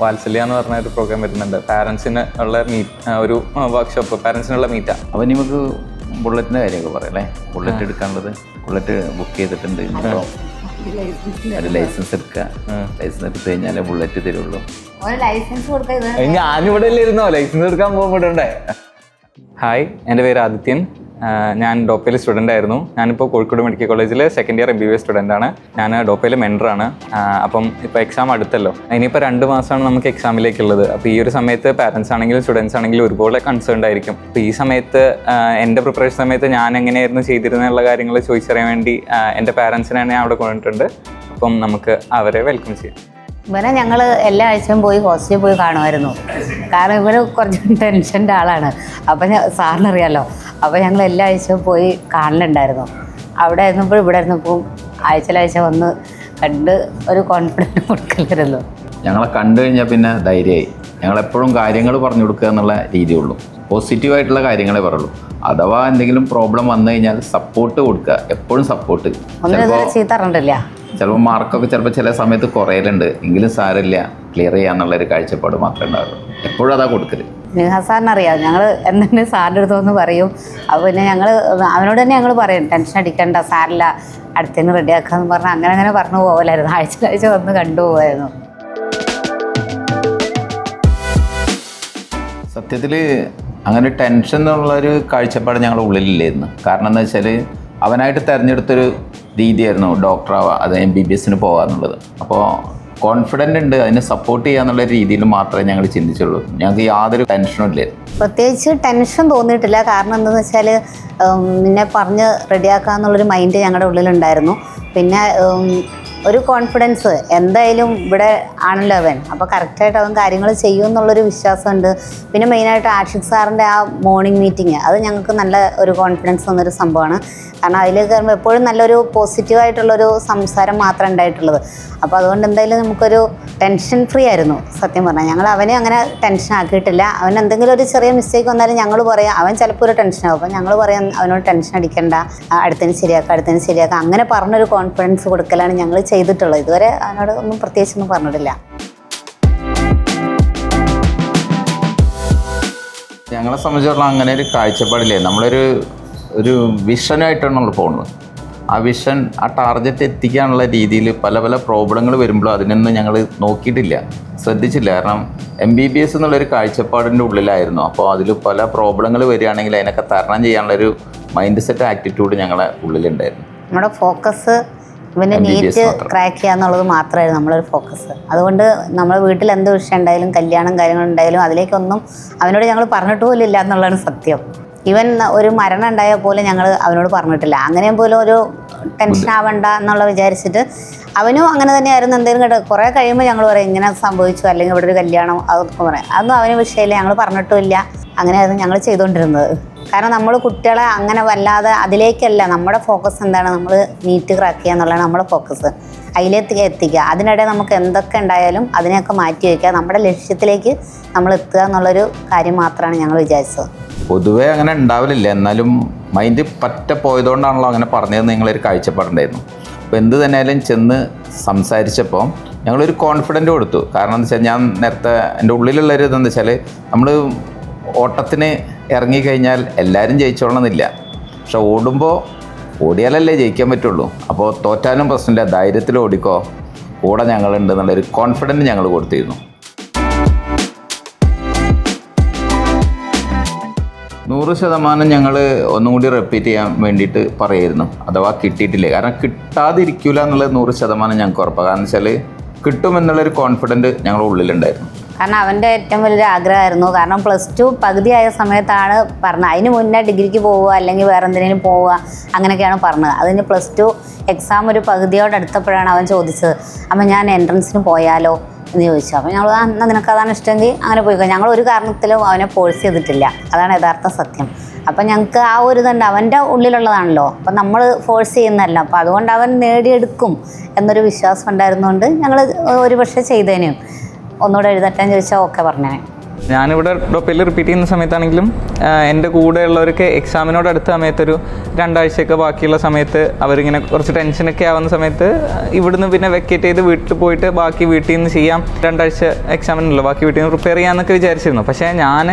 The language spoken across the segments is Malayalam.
വാത്സല്യ എന്ന് പറഞ്ഞ ഒരു പ്രോഗ്രാം വരുന്നുണ്ട്. പാരൻസിന് ഉള്ള ഒരു വർക്ക്ഷോപ്പ്, പാരൻസിനുള്ള മീറ്റാ. അപ്പം നമുക്ക് ബുള്ളറ്റിൻ്റെ കാര്യമൊക്കെ പറയാം അല്ലേ? ബുള്ളറ്റ് എടുക്കാനുള്ളത്, ബുള്ളറ്റ് ബുക്ക് ചെയ്തിട്ടുണ്ട്. ഇപ്പോൾ ഒരു ലൈസൻസ് എടുക്കുക, ലൈസൻസ് എടുത്തു കഴിഞ്ഞാലേ ബുള്ളറ്റ് തരുള്ളൂ. ഞാനിവിടെ ഇരുന്നോ ലൈസൻസ് എടുക്കാൻ പോകുമ്പോണ്ടേ. ഹായ്, എൻ്റെ പേര് ആദിത്യൻ. ഞാൻ ഡോപ്പയിൽ സ്റ്റുഡൻ്റ് ആയിരുന്നു. ഞാനിപ്പോൾ കോഴിക്കോട് മെഡിക്കൽ കോളേജിലെ സെക്കൻഡ് ഇയർ MBBS സ്റ്റുഡൻ്റാണ്. ഞാൻ ഡോപ്പയിൽ മെൻറ്ററാണ്. അപ്പം ഇപ്പോൾ എക്സാം അടുത്തല്ലോ, ഇനിയിപ്പോൾ 2 മാസമാണ് നമുക്ക് എക്സാമിലേക്കുള്ളത്. അപ്പോൾ ഈ ഒരു സമയത്ത് പാരൻസ് ആണെങ്കിലും സ്റ്റുഡൻസ് ആണെങ്കിലും ഒരുപോലെ കൺസേൺഡ് ആയിരിക്കും. അപ്പോൾ ഈ സമയത്ത് എൻ്റെ പ്രിപ്പറേഷൻ സമയത്ത് ഞാൻ എങ്ങനെയായിരുന്നു ചെയ്തിരുന്നുള്ള കാര്യങ്ങൾ ചോദിച്ചറിയാൻ വേണ്ടി എൻ്റെ പാരൻസിനെ ഞാൻ അവിടെ കൊണ്ടിട്ടുണ്ട്. അപ്പം നമുക്ക് അവരെ വെൽക്കം ചെയ്യാം. ഇവനെ ഞങ്ങൾ എല്ലാ ആഴ്ചയും പോയി ഹോസ്റ്റലിൽ പോയി കാണുമായിരുന്നു. കാരണം ഇവന് കുറച്ച് ടെൻഷൻ്റെ ആളാണ്. അപ്പം സാറിനറിയാമല്ലോ. അപ്പോൾ ഞങ്ങൾ എല്ലാ ആഴ്ചയും പോയി കാണലുണ്ടായിരുന്നു. അവിടെ ആയിരുന്നപ്പോൾ ഇവിടെ ആയിരുന്നപ്പോൾ ആഴ്ച വന്ന് കണ്ട് ഒരു കോൺഫിഡൻറ്റ് കൊടുക്കലായിരുന്നു. ഞങ്ങളെ കണ്ടു കഴിഞ്ഞാൽ പിന്നെ ധൈര്യമായി. ഞങ്ങളെപ്പോഴും കാര്യങ്ങൾ പറഞ്ഞു കൊടുക്കുക എന്നുള്ള രീതിയുള്ളൂ. പോസിറ്റീവായിട്ടുള്ള കാര്യങ്ങളെ പറയുള്ളൂ. അഥവാ എന്തെങ്കിലും പ്രോബ്ലം വന്നു കഴിഞ്ഞാൽ സപ്പോർട്ട് കൊടുക്കുക, എപ്പോഴും സപ്പോർട്ട്. ചീത്ത പറഞ്ഞിട്ടില്ല. ചിലപ്പോൾ മാർക്കൊക്കെ ചിലപ്പോൾ ചില സമയത്ത് കുറയലുണ്ട്, എങ്കിലും സാരമില്ല, ക്ലിയർ ചെയ്യാന്നുള്ളൊരു കാഴ്ചപ്പാട് മാത്രമേ ഉണ്ടാവുള്ളൂ. എപ്പോഴും അതാ കൊടുക്കല്. നിഹാ സാറിനറിയാം, ഞങ്ങൾ എന്തെങ്കിലും സാറിൻ്റെ അടുത്തൊന്ന് പറയും. അപ്പോൾ പിന്നെ ഞങ്ങൾ അവനോട് തന്നെ ഞങ്ങൾ പറയും, ടെൻഷൻ അടിക്കണ്ട, സാറില്ല, അടുത്തതിന് റെഡിയാക്കാന്ന് പറഞ്ഞാൽ അങ്ങനെ പറഞ്ഞു പോകലായിരുന്നു. ആഴ്ച വന്ന് കണ്ടുപോകായിരുന്നു. സത്യത്തിൽ അങ്ങനെ ടെൻഷൻ എന്നുള്ളൊരു കാഴ്ചപ്പാട് ഞങ്ങളുടെ ഉള്ളിലില്ലായിരുന്നു. കാരണം എന്താ വെച്ചാൽ അവനായിട്ട് തിരഞ്ഞെടുത്തൊരു രീതിയായിരുന്നു ഡോക്ടറാവുക, അത് MBBSന് പോകുക എന്നുള്ളത്. അപ്പോൾ കോൺഫിഡൻ്റ് ഉണ്ട്, അതിനെ സപ്പോർട്ട് ചെയ്യുക എന്നുള്ള രീതിയിൽ മാത്രമേ ഞങ്ങൾ ചിന്തിച്ചുള്ളൂ. ഞങ്ങൾക്ക് യാതൊരു ടെൻഷനും ഇല്ലായിരുന്നു. പ്രത്യേകിച്ച് ടെൻഷൻ തോന്നിയിട്ടില്ല. കാരണം എന്താണെന്ന് വെച്ചാൽ നിന്നെ പറഞ്ഞ് റെഡിയാക്കാന്നുള്ളൊരു മൈൻഡ് ഞങ്ങളുടെ ഉള്ളിലുണ്ടായിരുന്നു. പിന്നെ ഒരു കോൺഫിഡൻസ്, എന്തായാലും ഇവിടെ ആണല്ലോ അവൻ, അപ്പോൾ കറക്റ്റായിട്ട് അവൻ കാര്യങ്ങൾ ചെയ്യും എന്നുള്ളൊരു വിശ്വാസമുണ്ട്. പിന്നെ മെയിനായിട്ട് ആഷിഖ് സാറിൻ്റെ ആ മോർണിംഗ് മീറ്റിംഗ്, അത് ഞങ്ങൾക്ക് നല്ല ഒരു കോൺഫിഡൻസ് തന്നൊരു സംഭവമാണ്. കാരണം അതിൽ കയറുമ്പോൾ എപ്പോഴും നല്ലൊരു പോസിറ്റീവായിട്ടുള്ളൊരു സംസാരം മാത്രമേ ഉണ്ടായിട്ടുള്ളത്. അപ്പോൾ അതുകൊണ്ട് എന്തായാലും നമുക്കൊരു ടെൻഷൻ ഫ്രീ ആയിരുന്നു. സത്യം പറഞ്ഞാൽ ഞങ്ങൾ അവനെ അങ്ങനെ ടെൻഷൻ ആക്കിയിട്ടില്ല. അവൻ എന്തെങ്കിലും ഒരു ചെറിയ മിസ്റ്റേക്ക് വന്നാലും ഞങ്ങൾ പറയാം, അവൻ ചിലപ്പോൾ ഒരു ടെൻഷനാകും. അപ്പോൾ ഞങ്ങൾ പറയാം അവനോട് ടെൻഷൻ അടിക്കണ്ട, അടുത്തതിന് ശരിയാക്കാം, അങ്ങനെ പറഞ്ഞൊരു കോൺഫിഡൻസ് കൊടുക്കലാണ് ഞങ്ങൾ ചെയ്തിട്ടുള്ളത്. ഇതുവരെ അവനോട് ഒന്നും പ്രത്യേകിച്ചൊന്നും പറഞ്ഞിട്ടില്ല. ഞങ്ങളെ സംബന്ധിച്ചിടത്തോളം അങ്ങനെ ഒരു കാഴ്ചപ്പാടില്ലേ. നമ്മളൊരു വിഷനായിട്ടാണ് നമ്മൾ പോകുന്നത്. ആ വിഷൻ, ആ ടാർഗറ്റ് എത്തിക്കാനുള്ള രീതിയിൽ പല പ്രോബ്ലങ്ങൾ വരുമ്പോഴും അതിനൊന്നും ഞങ്ങൾ നോക്കിയിട്ടില്ല, ശ്രദ്ധിച്ചില്ല. കാരണം MBBS എന്നുള്ളൊരു കാഴ്ചപ്പാടിൻ്റെ ഉള്ളിലായിരുന്നു. അപ്പോൾ അതിൽ പല പ്രോബ്ലങ്ങൾ വരികയാണെങ്കിൽ അതിനൊക്കെ തരണം ചെയ്യാനുള്ളൊരു മൈൻഡ് സെറ്റ്, ആറ്റിറ്റ്യൂഡ് ഞങ്ങളെ ഉള്ളിലുണ്ടായിരുന്നു. നമ്മുടെ ഫോക്കസ് ഇവൻ്റെ നീറ്റ് ക്രാക്ക് ചെയ്യുക എന്നുള്ളത് മാത്രമായിരുന്നു നമ്മളൊരു ഫോക്കസ്. അതുകൊണ്ട് നമ്മൾ വീട്ടിൽ എന്ത് വിഷയം ഉണ്ടായാലും, കല്യാണം കാര്യങ്ങളുണ്ടായാലും അതിലേക്കൊന്നും അവനോട് ഞങ്ങൾ പറഞ്ഞിട്ട് പോലും ഇല്ല എന്നുള്ളതാണ് സത്യം. ഈവൻ ഒരു മരണം ഉണ്ടായാൽ പോലും ഞങ്ങൾ അവനോട് പറഞ്ഞിട്ടില്ല. അങ്ങനെയും പോലും ഒരു ടെൻഷൻ ആവണ്ട എന്നുള്ള വിചാരിച്ചിട്ട് അവനും അങ്ങനെ തന്നെയായിരുന്നു. എന്തെങ്കിലും കേട്ടോ കുറേ കഴിയുമ്പോൾ ഞങ്ങൾ പറയും ഇങ്ങനെ സംഭവിച്ചു, അല്ലെങ്കിൽ ഇവിടെ ഒരു കല്യാണം, അതൊക്കെ പറയാം. അതൊന്നും അവന് വിഷയമില്ല, ഞങ്ങൾ പറഞ്ഞിട്ടുമില്ല. അങ്ങനെയായിരുന്നു ഞങ്ങൾ ചെയ്തുകൊണ്ടിരുന്നത്. കാരണം നമ്മൾ കുട്ടികളെ അങ്ങനെ വല്ലാതെ അതിലേക്കല്ല, നമ്മുടെ ഫോക്കസ് എന്താണ്, നമ്മൾ നീറ്റ് ക്രാക്ക് ചെയ്യുക എന്നുള്ളതാണ് നമ്മുടെ ഫോക്കസ്. അതിലേക്ക് എത്തിക്കുക. അതിനിടെ നമുക്ക് എന്തൊക്കെ ഉണ്ടായാലും അതിനെയൊക്കെ മാറ്റി വയ്ക്കുക, നമ്മുടെ ലക്ഷ്യത്തിലേക്ക് നമ്മൾ എത്തുക എന്നുള്ളൊരു കാര്യം മാത്രമാണ് ഞങ്ങൾ വിചാരിച്ചത്. പൊതുവേ അങ്ങനെ ഉണ്ടാവില്ല, എന്നാലും മൈൻഡ് പറ്റ പോയതുകൊണ്ടാണല്ലോ അങ്ങനെ പറഞ്ഞത്. നിങ്ങളൊരു കാഴ്ചപ്പാടുണ്ടായിരുന്നു. അപ്പോൾ എന്ത് തന്നെയാലും ചെന്ന് സംസാരിച്ചപ്പോൾ ഞങ്ങളൊരു കോൺഫിഡൻറ്റ് കൊടുത്തു. കാരണം എന്താ വെച്ചാൽ, ഞാൻ നേരത്തെ എൻ്റെ ഉള്ളിലുള്ളൊരു ഇതെന്താ വെച്ചാൽ, നമ്മൾ ഓട്ടത്തിന് ഇറങ്ങിക്കഴിഞ്ഞാൽ എല്ലാവരും ജയിച്ചോളണമെന്നില്ല. പക്ഷെ ഓടിയാലല്ലേ ജയിക്കാൻ പറ്റുള്ളൂ. അപ്പോൾ തോറ്റാലും പ്രശ്നമില്ല, ധൈര്യത്തിൽ ഓടിക്കോ, കൂടെ ഞങ്ങളുണ്ട് എന്നുള്ളൊരു കോൺഫിഡൻറ്റ് ഞങ്ങൾ കൊടുത്തിരുന്നു. 100% ഞങ്ങൾ ഒന്നും കൂടി റിപ്പീറ്റ് ചെയ്യാൻ വേണ്ടിയിട്ട് പറയായിരുന്നു, അഥവാ കിട്ടിയിട്ടില്ലേ. കാരണം കിട്ടാതിരിക്കില്ല എന്നുള്ളത് 100% ഞങ്ങൾക്ക് ഉറപ്പാണ്. കാരണം വെച്ചാൽ കിട്ടുമെന്നുള്ളൊരു കോൺഫിഡൻറ്റ് ഞങ്ങളുടെ ഉള്ളിലുണ്ടായിരുന്നു. കാരണം അവൻ്റെ ഏറ്റവും വലിയൊരു ആഗ്രഹമായിരുന്നു. കാരണം +2 പകുതിയായ സമയത്താണ് പറഞ്ഞത്. അതിന് മുന്നേ ഡിഗ്രിക്ക് പോവുക അല്ലെങ്കിൽ വേറെ എന്തിനേലും പോവുക അങ്ങനെയൊക്കെയാണ് പറഞ്ഞത്. അതിന് +2 എക്സാം ഒരു പകുതിയോടടുത്തപ്പോഴാണ് അവൻ ചോദിച്ചത്, അപ്പം ഞാൻ എൻട്രൻസിന് പോയാലോ എന്ന് ചോദിച്ചു. അപ്പോൾ ഞങ്ങൾ എന്നാൽ നിനക്ക് അതാണ് ഇഷ്ടമെങ്കിൽ അങ്ങനെ പോയിക്കോ. ഞങ്ങൾ ഒരു കാരണത്തിലും അവനെ ഫോഴ്സ് ചെയ്തിട്ടില്ല. അതാണ് യഥാർത്ഥ സത്യം. അപ്പം ഞങ്ങൾക്ക് ആ ഒരു ഇതുണ്ട്, അവൻ്റെ ഉള്ളിലുള്ളതാണല്ലോ, അപ്പം നമ്മൾ ഫോഴ്സ് ചെയ്യുന്നതല്ല. അപ്പം അതുകൊണ്ട് അവൻ നേടിയെടുക്കും എന്നൊരു വിശ്വാസം ഉണ്ടായിരുന്നുകൊണ്ട് ഞങ്ങൾ ഒരു പക്ഷേ ചെയ്തേനും. ഒന്നുകൂടെ എഴുതട്ടെ എന്ന് ചോദിച്ചാൽ ഓക്കെ പറഞ്ഞേ. ഞാനിവിടെ ഡോപ്പയിൽ റിപ്പീറ്റ് ചെയ്യുന്ന സമയത്താണെങ്കിലും എൻ്റെ കൂടെയുള്ളവർക്ക് എക്സാമിനോട് അടുത്ത സമയത്തൊരു 2 ആഴ്ചയൊക്കെ ബാക്കിയുള്ള സമയത്ത് അവരിങ്ങനെ കുറച്ച് ടെൻഷനൊക്കെ ആവുന്ന സമയത്ത് ഇവിടുന്ന് പിന്നെ വെക്കേറ്റ് ചെയ്ത് വീട്ടിൽ പോയിട്ട് ബാക്കി വീട്ടിൽ നിന്ന് ചെയ്യാം, 2 ആഴ്ച എക്സാമിനുള്ളൂ, ബാക്കി വീട്ടിൽ നിന്ന് പ്രിപ്പയർ ചെയ്യാമെന്നൊക്കെ വിചാരിച്ചിരുന്നു. പക്ഷേ ഞാൻ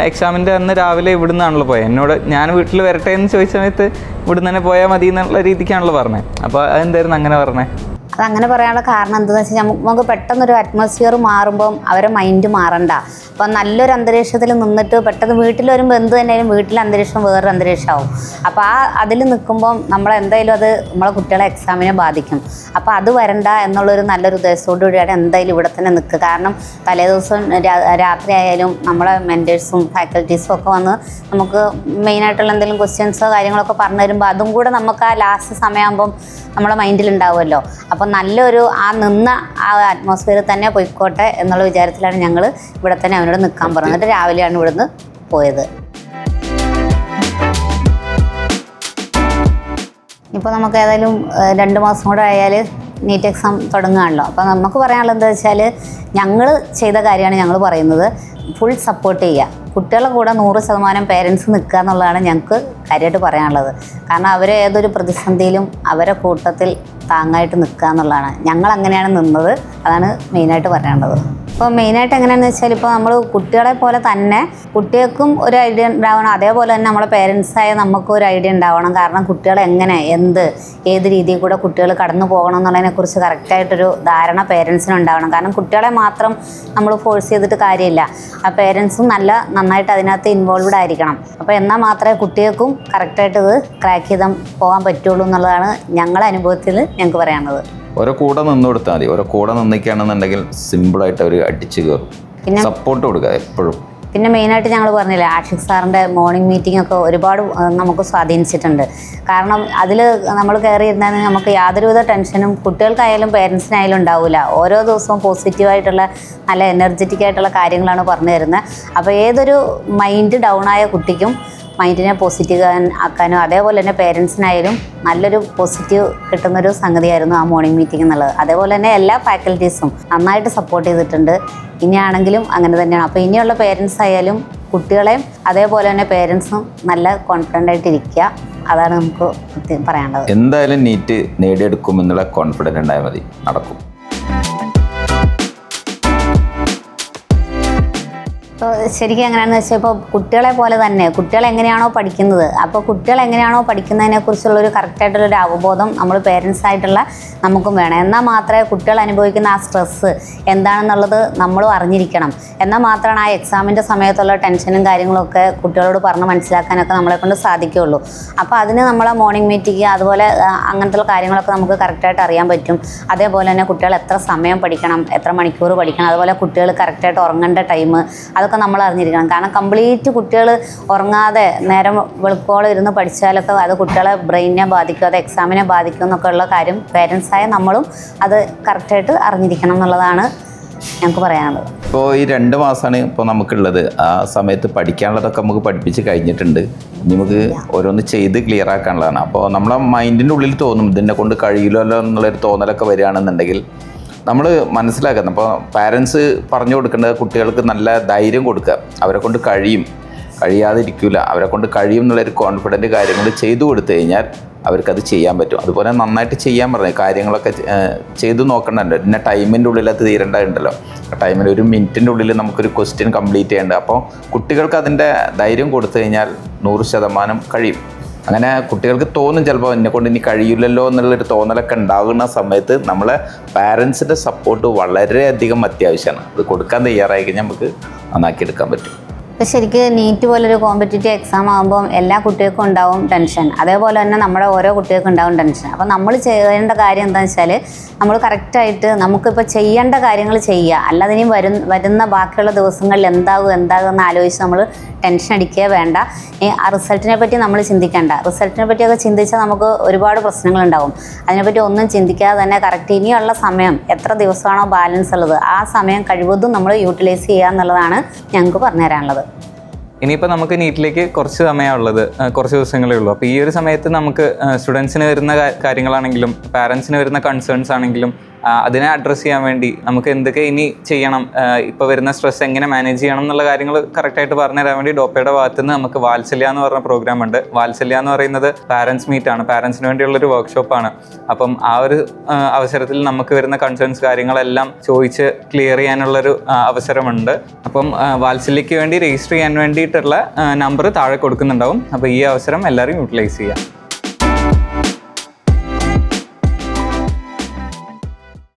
എക്സാമിൻ്റെ അന്ന് രാവിലെ ഇവിടെ നിന്നാണല്ലോ പോയത്. എന്നോട് ഞാൻ വീട്ടിൽ വരട്ടെ എന്ന് ചോദിച്ച സമയത്ത് ഇവിടെ നിന്ന് തന്നെ പോയാൽ മതി എന്നുള്ള രീതിക്കാണല്ലോ പറഞ്ഞത്. അപ്പോൾ അതെന്തായിരുന്നു അങ്ങനെ പറഞ്ഞത്? അതങ്ങനെ പറയാനുള്ള കാരണം എന്താണെന്ന് വെച്ചാൽ നമുക്ക് പെട്ടെന്നൊരു അറ്റ്മോസ്ഫിയർ മാറുമ്പം അവരെ മൈൻഡ് മാറണ്ട. അപ്പം നല്ലൊരു അന്തരീക്ഷത്തിൽ നിന്നിട്ട് പെട്ടെന്ന് വീട്ടിൽ വരുമ്പോൾ എന്ത് തന്നെയാലും വീട്ടിലെ അന്തരീക്ഷം വേറൊരു അന്തരീക്ഷമാവും. അപ്പോൾ അതിൽ നിൽക്കുമ്പം നമ്മളെന്തായാലും അത് നമ്മളെ കുട്ടികളെ എക്സാമിനെ ബാധിക്കും. അപ്പോൾ അത് വരണ്ട എന്നുള്ളൊരു നല്ലൊരു ഉദ്ദേശത്തോടു കൂടിയാണ് എന്തായാലും ഇവിടെ തന്നെ നിൽക്കുക. കാരണം തലേദിവസം രാത്രി ആയാലും നമ്മളെ മെൻറ്റേഴ്സും ഫാക്കൽറ്റീസും ഒക്കെ വന്ന് നമുക്ക് മെയിനായിട്ടുള്ള എന്തെങ്കിലും ക്വസ്റ്റ്യൻസോ കാര്യങ്ങളൊക്കെ പറഞ്ഞു തരുമ്പോൾ അതും കൂടെ നമുക്ക് ആ ലാസ്റ്റ് സമയമാകുമ്പം നമ്മളെ മൈൻഡിലുണ്ടാവുമല്ലോ. അപ്പം നല്ലൊരു നിന്ന ആ അറ്റ്മോസ്ഫിയറിൽ തന്നെ പോയിക്കോട്ടെ എന്നുള്ള വിചാരത്തിലാണ് ഞങ്ങൾ ഇവിടെ തന്നെ അവനോട് നിൽക്കാൻ പറഞ്ഞിട്ട് രാവിലെയാണ് ഇവിടുന്ന് പോയത്. ഇപ്പോൾ നമുക്ക് ഏതായാലും 2 മാസം കൂടെ ആയാൽ നീറ്റ് എക്സാം തുടങ്ങുകയാണല്ലോ. അപ്പോൾ നമുക്ക് പറയാനുള്ളത് എന്താ വെച്ചാൽ ഞങ്ങൾ ചെയ്ത കാര്യമാണ് ഞങ്ങൾ പറയുന്നത്. ഫുൾ സപ്പോർട്ട് ചെയ്യുക, കുട്ടികളുടെ കൂടെ 100% പേരൻസ് നിൽക്കുക എന്നുള്ളതാണ് ഞങ്ങൾക്ക് കാര്യമായിട്ട് പറയാനുള്ളത്. കാരണം അവർ ഏതൊരു പ്രതിസന്ധിയിലും അവരെ കൂട്ടത്തിൽ താങ്ങായിട്ട് നിൽക്കുക എന്നുള്ളതാണ്. ഞങ്ങൾ അങ്ങനെയാണ് നിന്നത്, അതാണ് മെയിനായിട്ട് പറയാനുള്ളത്. ഇപ്പോൾ മെയിനായിട്ട് എങ്ങനെയാണെന്ന് വെച്ചാൽ ഇപ്പോൾ നമ്മൾ കുട്ടികളെ പോലെ തന്നെ കുട്ടികൾക്കും ഒരു ഐഡിയ ഉണ്ടാവണം, അതേപോലെ തന്നെ നമ്മളെ പേരൻസായ നമുക്കും ഒരു ഐഡിയ ഉണ്ടാവണം. കാരണം കുട്ടികളെ എങ്ങനെ ഏത് രീതിയിൽ കൂടെ കുട്ടികൾ കടന്നു പോകണം എന്നുള്ളതിനെക്കുറിച്ച് കറക്റ്റായിട്ടൊരു ധാരണ പേരൻസിനുണ്ടാവണം. കാരണം കുട്ടികളെ മാത്രം നമ്മൾ ഫോഴ്സ് ചെയ്തിട്ട് കാര്യമില്ല, ആ പേരൻസും നന്നായിട്ട് അതിനകത്ത് ഇൻവോൾവ്ഡ് ആയിരിക്കണം. അപ്പോൾ എന്നാൽ മാത്രമേ കുട്ടികൾക്കും കറക്റ്റായിട്ട് ഇത് ക്രാക്ക് ചെയ്ത് പോകാൻ പറ്റുള്ളൂ എന്നുള്ളതാണ് ഞങ്ങളുടെ അനുഭവത്തിൽ ഞങ്ങൾക്ക് പറയാനുള്ളത്. ഓരോ കൂടെ നിന്ന് കൊടുത്താൽ മതി. ഓരോ കൂടെ നിന്നിക്കുകയാണെന്നുണ്ടെങ്കിൽ സിമ്പിളായിട്ട് അവർ അടിച്ചു കയറും. പിന്നെ സപ്പോർട്ട് കൊടുക്കുക എപ്പോഴും. പിന്നെ മെയിനായിട്ട് ഞങ്ങൾ പറഞ്ഞില്ലേ, ആഷിഖ് സാറിൻ്റെ മോർണിംഗ് മീറ്റിംഗ് ഒക്കെ ഒരുപാട് നമുക്ക് സ്വാധീനിച്ചിട്ടുണ്ട്. കാരണം അതിൽ നമ്മൾ കയറിയിരുന്നാൽ നമുക്ക് യാതൊരുവിധ ടെൻഷനും കുട്ടികൾക്കായാലും പേരൻസിനായാലും ഉണ്ടാവില്ല. ഓരോ ദിവസവും പോസിറ്റീവായിട്ടുള്ള നല്ല എനർജറ്റിക് ആയിട്ടുള്ള കാര്യങ്ങളാണ് പറഞ്ഞു തരുന്നത്. അപ്പോൾ ഏതൊരു മൈൻഡ് ഡൗൺ ആയ കുട്ടിക്കും മൈൻഡിനെ പോസിറ്റീവ് ആക്കാനും അതേപോലെ തന്നെ പേരൻസിനായാലും നല്ലൊരു പോസിറ്റീവ് കിട്ടുന്നൊരു സംഗതിയായിരുന്നു ആ മോർണിംഗ് മീറ്റിംഗ് എന്നുള്ളത്. അതേപോലെ തന്നെ എല്ലാ ഫാക്കൽറ്റീസും നന്നായിട്ട് സപ്പോർട്ട് ചെയ്തിട്ടുണ്ട്. ഇനിയാണെങ്കിലും അങ്ങനെ തന്നെയാണ്. അപ്പോൾ ഇനിയുള്ള പേരൻസ് ആയാലും കുട്ടികളെയും അതേപോലെ തന്നെ പേരൻസും നല്ല കോൺഫിഡൻ്റ് ആയിട്ടിരിക്കുക, അതാണ് നമുക്ക് പറയാനുള്ളത്. എന്തായാലും നീറ്റ് നേടിയെടുക്കുമെന്നുള്ള കോൺഫിഡൻറ്റ് ഉണ്ടായാൽ മതി, നടക്കും. ഇപ്പോൾ ശരിക്കും എങ്ങനെയാണെന്ന് വെച്ചാൽ ഇപ്പോൾ കുട്ടികളെ പോലെ തന്നെ കുട്ടികൾ എങ്ങനെയാണോ പഠിക്കുന്നത്, അപ്പോൾ കുട്ടികൾ എങ്ങനെയാണോ പഠിക്കുന്നതിനെക്കുറിച്ചുള്ളൊരു കറക്റ്റായിട്ടുള്ളൊരു അവബോധം നമ്മൾ പേരൻസായിട്ടുള്ള നമുക്കും വേണം. എന്നാൽ മാത്രമേ കുട്ടികൾ അനുഭവിക്കുന്ന ആ സ്ട്രെസ്സ് എന്താണെന്നുള്ളത് നമ്മളും അറിഞ്ഞിരിക്കണം. എന്നാൽ മാത്രമാണ് ആ എക്സാമിൻ്റെ സമയത്തുള്ള ടെൻഷനും കാര്യങ്ങളൊക്കെ കുട്ടികളോട് പറഞ്ഞ് മനസ്സിലാക്കാനൊക്കെ നമ്മളെ കൊണ്ട് സാധിക്കുകയുള്ളൂ. അപ്പോൾ അതിന് നമ്മളെ മോർണിംഗ് മീറ്റിംഗ് അതുപോലെ അങ്ങനത്തെ കാര്യങ്ങളൊക്കെ നമുക്ക് കറക്റ്റായിട്ട് അറിയാൻ പറ്റും. അതേപോലെ തന്നെ കുട്ടികൾ എത്ര സമയം പഠിക്കണം, എത്ര മണിക്കൂർ പഠിക്കണം, അതുപോലെ കുട്ടികൾ കറക്റ്റായിട്ട് ഉറങ്ങേണ്ട ടൈം അതൊക്കെ നമ്മൾ അറിഞ്ഞിരിക്കണം. കാരണം കംപ്ലീറ്റ് കുട്ടികൾ ഉറങ്ങാതെ നേരം വെളുക്കോളം ഇരുന്ന് പഠിച്ചാലൊക്കെ അത് കുട്ടികളെ ബ്രെയിനിനെ ബാധിക്കും, അത് എക്സാമിനെ ബാധിക്കും എന്നൊക്കെ ഉള്ള കാര്യം പേരൻസായ നമ്മളും അത് കറക്റ്റായിട്ട് അറിഞ്ഞിരിക്കണം എന്നുള്ളതാണ് ഞങ്ങൾക്ക് പറയാനുള്ളത്. ഇപ്പോൾ ഈ 2 മാസമാണ് ഇപ്പോൾ നമുക്കുള്ളത്. ആ സമയത്ത് പഠിക്കാനുള്ളതൊക്കെ നമുക്ക് പഠിപ്പിച്ച് കഴിഞ്ഞിട്ടുണ്ട്. ഇനി നമുക്ക് ഓരോന്ന് ചെയ്ത് ക്ലിയർ ആക്കാനുള്ളതാണ്. അപ്പോൾ നമ്മളെ മൈൻഡിൻ്റെ ഉള്ളിൽ തോന്നും ഇതിനെ കൊണ്ട് കഴിയില്ലല്ലോ എന്നുള്ളൊരു തോന്നലൊക്കെ വരികയാണെന്നുണ്ടെങ്കിൽ നമ്മൾ മനസ്സിലാക്കുന്നത്. അപ്പോൾ പാരൻസ് പറഞ്ഞു കൊടുക്കേണ്ടത് കുട്ടികൾക്ക് നല്ല ധൈര്യം കൊടുക്കുക. അവരെ കൊണ്ട് കഴിയാതിരിക്കില്ല, അവരെ കൊണ്ട് കഴിയും എന്നുള്ളൊരു കോൺഫിഡൻറ്റ് കാര്യങ്ങൾ ചെയ്തു കൊടുത്തു കഴിഞ്ഞാൽ അവർക്കത് ചെയ്യാൻ പറ്റും. അതുപോലെ നന്നായിട്ട് ചെയ്യാൻ പറഞ്ഞു കാര്യങ്ങളൊക്കെ ചെയ്തു നോക്കണ്ടല്ലോ. പിന്നെ ടൈമിൻ്റെ ഉള്ളിൽ അത് തീരേണ്ടതുണ്ടല്ലോ. ടൈമിൽ 1 മിനിറ്റിൻ്റെ ഉള്ളിൽ നമുക്കൊരു ക്വസ്റ്റ്യൻ കംപ്ലീറ്റ് ചെയ്യേണ്ടത്. അപ്പോൾ കുട്ടികൾക്ക് അതിൻ്റെ ധൈര്യം കൊടുത്തു കഴിഞ്ഞാൽ 100% കഴിയും. അങ്ങനെ കുട്ടികൾക്ക് തോന്നും ചിലപ്പോൾ എന്നെക്കൊണ്ട് ഇനി കഴിയില്ലല്ലോ എന്നുള്ളൊരു തോന്നലൊക്കെ ഉണ്ടാകുന്ന സമയത്ത് നമ്മളെ പാരൻസിൻ്റെ സപ്പോർട്ട് വളരെയധികം അത്യാവശ്യമാണ്. അത് കൊടുക്കാൻ തയ്യാറായി കഴിഞ്ഞാൽ നമുക്ക് നന്നാക്കിയെടുക്കാൻ പറ്റും. ഇപ്പോൾ ശരിക്കും നീറ്റ് പോലൊരു കോമ്പറ്റേറ്റീവ് എക്സാം ആകുമ്പം എല്ലാ കുട്ടികൾക്കും ഉണ്ടാവും ടെൻഷൻ, അതേപോലെ തന്നെ നമ്മുടെ ഓരോ കുട്ടികൾക്കും ഉണ്ടാവും ടെൻഷൻ. അപ്പോൾ നമ്മൾ ചെയ്യേണ്ട കാര്യം എന്താണെന്ന് വെച്ചാൽ നമ്മൾ കറക്റ്റായിട്ട് നമുക്കിപ്പോൾ ചെയ്യേണ്ട കാര്യങ്ങൾ ചെയ്യുക, അല്ലാതെ ഇനി വരുന്ന ബാക്കിയുള്ള ദിവസങ്ങളിൽ എന്താകും എന്ന് ആലോചിച്ച് നമ്മൾ ടെൻഷൻ അടിക്കുക വേണ്ട. ആ റിസൾട്ടിനെ പറ്റി നമ്മൾ ചിന്തിക്കേണ്ട. റിസൾട്ടിനെ പറ്റിയൊക്കെ ചിന്തിച്ചാൽ നമുക്ക് ഒരുപാട് പ്രശ്നങ്ങളുണ്ടാവും. അതിനെപ്പറ്റി ഒന്നും ചിന്തിക്കാതെ തന്നെ കറക്റ്റ് ഇനിയുള്ള സമയം എത്ര ദിവസമാണോ ബാലൻസ് ഉള്ളത് ആ സമയം കഴിവതും നമ്മൾ യൂട്ടിലൈസ് ചെയ്യുക എന്നുള്ളതാണ് ഞങ്ങൾക്ക് പറഞ്ഞു തരാനുള്ളത്. ഇനിയിപ്പോൾ നമുക്ക് നീറ്റിലേക്ക് കുറച്ച് സമയമുള്ളത്, കുറച്ച് ദിവസങ്ങളേ ഉള്ളൂ. അപ്പോൾ ഈ ഒരു സമയത്ത് നമുക്ക് സ്റ്റുഡൻസിന് വരുന്ന കാര്യങ്ങളാണെങ്കിലും പാരൻസിന് വരുന്ന കൺസേൺസ് ആണെങ്കിലും അതിനെ അഡ്രസ്സ് ചെയ്യാൻ വേണ്ടി നമുക്ക് എന്തൊക്കെ ഇനി ചെയ്യണം, ഇപ്പോൾ വരുന്ന സ്ട്രെസ് എങ്ങനെ മാനേജ് ചെയ്യണം എന്നുള്ള കാര്യങ്ങൾ കറക്റ്റായിട്ട് പറഞ്ഞുതരാൻ വേണ്ടി ഡോപ്പയുടെ ഭാഗത്ത് നിന്ന് നമുക്ക് വാത്സല്യ എന്ന് പറഞ്ഞ പ്രോഗ്രാം ഉണ്ട്. വാത്സല്യ എന്ന് പറയുന്നത് പാരൻസ് മീറ്റ് ആണ്, പാരൻസിന് വേണ്ടിയുള്ളൊരു വർക്ക്ഷോപ്പാണ്. അപ്പം ആ ഒരു അവസരത്തിൽ നമുക്ക് വരുന്ന കൺസേൺസ് കാര്യങ്ങളെല്ലാം ചോദിച്ച് ക്ലിയർ ചെയ്യാനുള്ളൊരു അവസരമുണ്ട്. അപ്പം വാത്സല്യയ്ക്ക് വേണ്ടി രജിസ്റ്റർ ചെയ്യാൻ വേണ്ടിയിട്ടുള്ള നമ്പർ താഴെ കൊടുക്കുന്നുണ്ടാവും. അപ്പോൾ ഈ അവസരം എല്ലാവരും യൂട്ടിലൈസ് ചെയ്യാം.